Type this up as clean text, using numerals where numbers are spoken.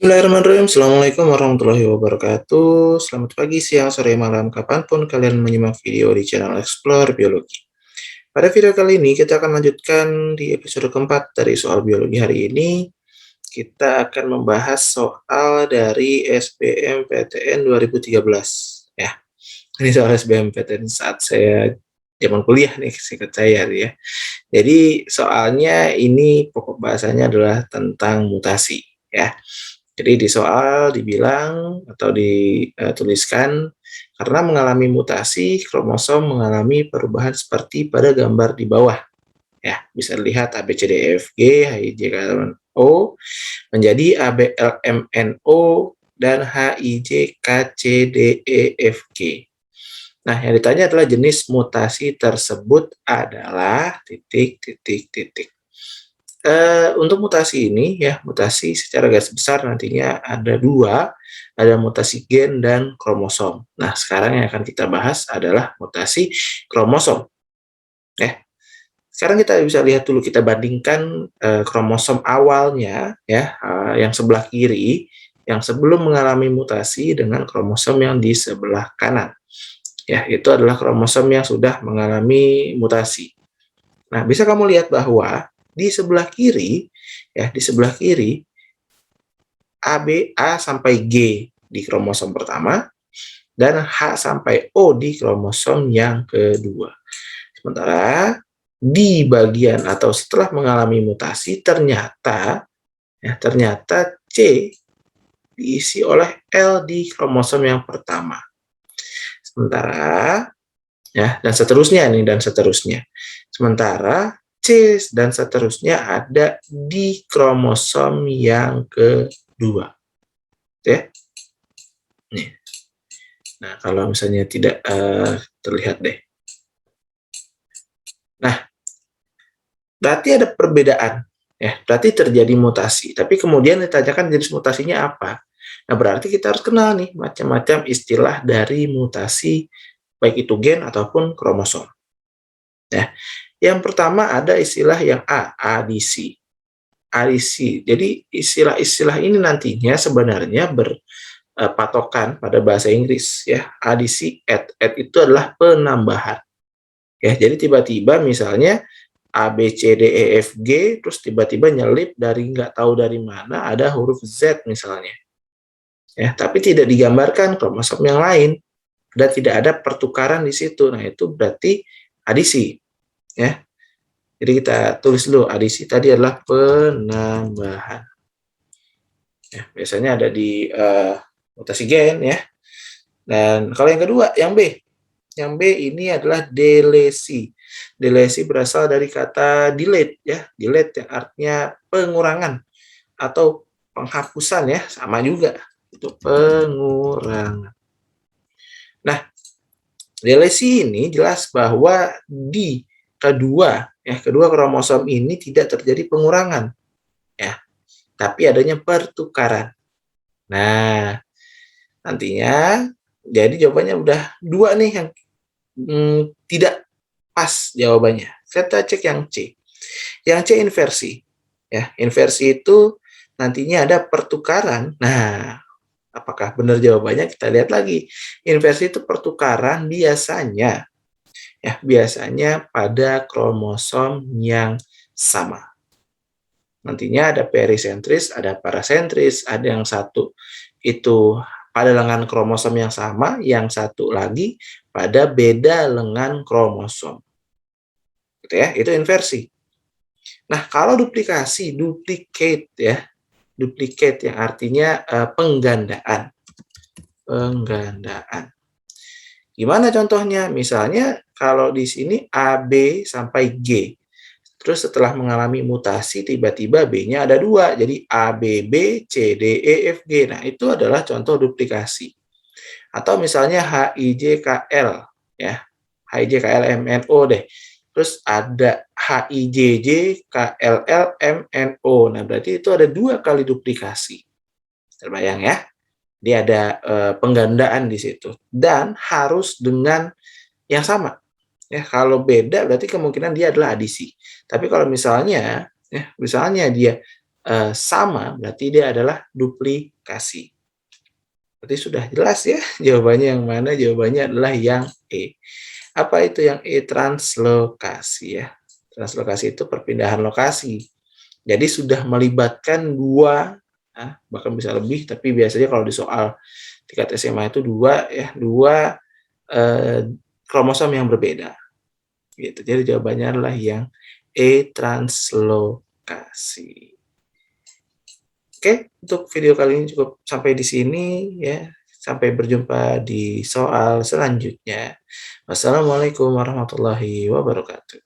Bismillahirrahmanirrahim. Assalamualaikum warahmatullahi wabarakatuh. Selamat pagi, siang, sore, malam, kapanpun kalian menyimak video di channel Explore Biologi. Pada video kali ini kita akan lanjutkan di episode keempat dari soal biologi hari ini. Kita akan membahas soal dari SBMPTN 2013. Ya, ini soal SBMPTN saat saya zaman kuliah nih, singkat saya ya. Jadi soalnya ini pokok bahasanya adalah tentang mutasi ya. Jadi di soal dibilang atau dituliskan, karena mengalami mutasi, kromosom mengalami perubahan seperti pada gambar di bawah. Ya, bisa dilihat A, B, C, D, E, F, G, H, I, J, K, L, M, N, O menjadi A, B, L, M, N, O dan H, I, J, K, C, D, E, F, G. Nah, yang ditanya adalah jenis mutasi tersebut adalah titik, titik, titik. Untuk mutasi ini ya, mutasi secara garis besar nantinya ada dua, ada mutasi gen dan kromosom. Nah, sekarang yang akan kita bahas adalah mutasi kromosom. Ya, sekarang kita bisa lihat dulu, kita bandingkan kromosom awalnya ya, yang sebelah kiri, yang sebelum mengalami mutasi dengan kromosom yang di sebelah kanan. Ya, itu adalah kromosom yang sudah mengalami mutasi. Nah, bisa kamu lihat bahwa di sebelah kiri, ya, di sebelah kiri, A sampai G di kromosom pertama, dan H sampai O di kromosom yang kedua. Sementara di bagian atau setelah mengalami mutasi, ternyata C diisi oleh L di kromosom yang pertama. Sementara ya, dan seterusnya nih, dan seterusnya. Sementara C dan seterusnya ada di kromosom yang kedua. Ya. Nih. Nah, kalau misalnya tidak terlihat deh. Nah, berarti ada perbedaan. Ya, berarti terjadi mutasi. Tapi kemudian ditanyakan jenis mutasinya apa. Nah, berarti kita harus kenal nih macam-macam istilah dari mutasi, baik itu gen ataupun kromosom. Ya. Yang pertama ada istilah yang ADC. ADC. Jadi istilah-istilah ini nantinya sebenarnya berpatokan pada bahasa Inggris ya. ADC, add itu adalah penambahan. Ya, jadi tiba-tiba misalnya A, B, C, D, E, F, G, terus tiba-tiba nyelip dari nggak tahu dari mana ada huruf Z misalnya. Ya, tapi tidak digambarkan kromosom yang lain dan tidak ada pertukaran di situ. Nah, itu berarti adisi. Ya. Jadi kita tulis dulu, adisi tadi adalah penambahan. Ya, biasanya ada di mutasi gen ya. Dan kalau yang kedua, yang B. Yang B ini adalah delesi. Delesi berasal dari kata delete ya. Delete yang artinya pengurangan atau penghapusan ya, sama juga. Itu pengurangan. Nah, delesi ini jelas bahwa di kedua kromosom ini tidak terjadi pengurangan ya, tapi adanya pertukaran. Nah, nantinya jadi jawabannya udah dua nih yang tidak pas jawabannya. Kita cek yang C. Yang C inversi. Ya, inversi itu nantinya ada pertukaran. Nah, apakah benar jawabannya? Kita lihat lagi. Inversi itu pertukaran biasanya pada kromosom yang sama. Nantinya ada perisentris, ada parasentris, ada yang satu itu pada lengan kromosom yang sama, yang satu lagi pada beda lengan kromosom. Gitu ya, itu inversi. Nah, kalau duplikasi, duplicate ya. Duplicate yang artinya penggandaan. Penggandaan. Gimana contohnya? Misalnya kalau di sini A, B sampai G. Terus setelah mengalami mutasi, tiba-tiba B-nya ada dua. Jadi A, B, B, C, D, E, F, G. Nah, itu adalah contoh duplikasi. Atau misalnya H, I, J, K, L. Ya. H, I, J, K, L, M, N, O deh. Terus ada H, I, J, J, K, L, L, M, N, O. Nah, berarti itu ada dua kali duplikasi. Terbayang ya? Dia ada penggandaan di situ. Dan harus dengan yang sama. Ya, kalau beda berarti kemungkinan dia adalah adisi. Tapi kalau misalnya dia sama, berarti dia adalah duplikasi. Berarti sudah jelas ya jawabannya yang mana, jawabannya adalah yang E. Apa itu yang E? Translokasi ya. Translokasi itu perpindahan lokasi. Jadi sudah melibatkan 2, bahkan bisa lebih, tapi biasanya kalau di soal tingkat SMA itu 2 ya, 2 kromosom yang berbeda, gitu. Jadi jawabannya adalah yang E, translokasi. Oke, untuk video kali ini cukup sampai di sini ya. Sampai berjumpa di soal selanjutnya. Wassalamualaikum warahmatullahi wabarakatuh.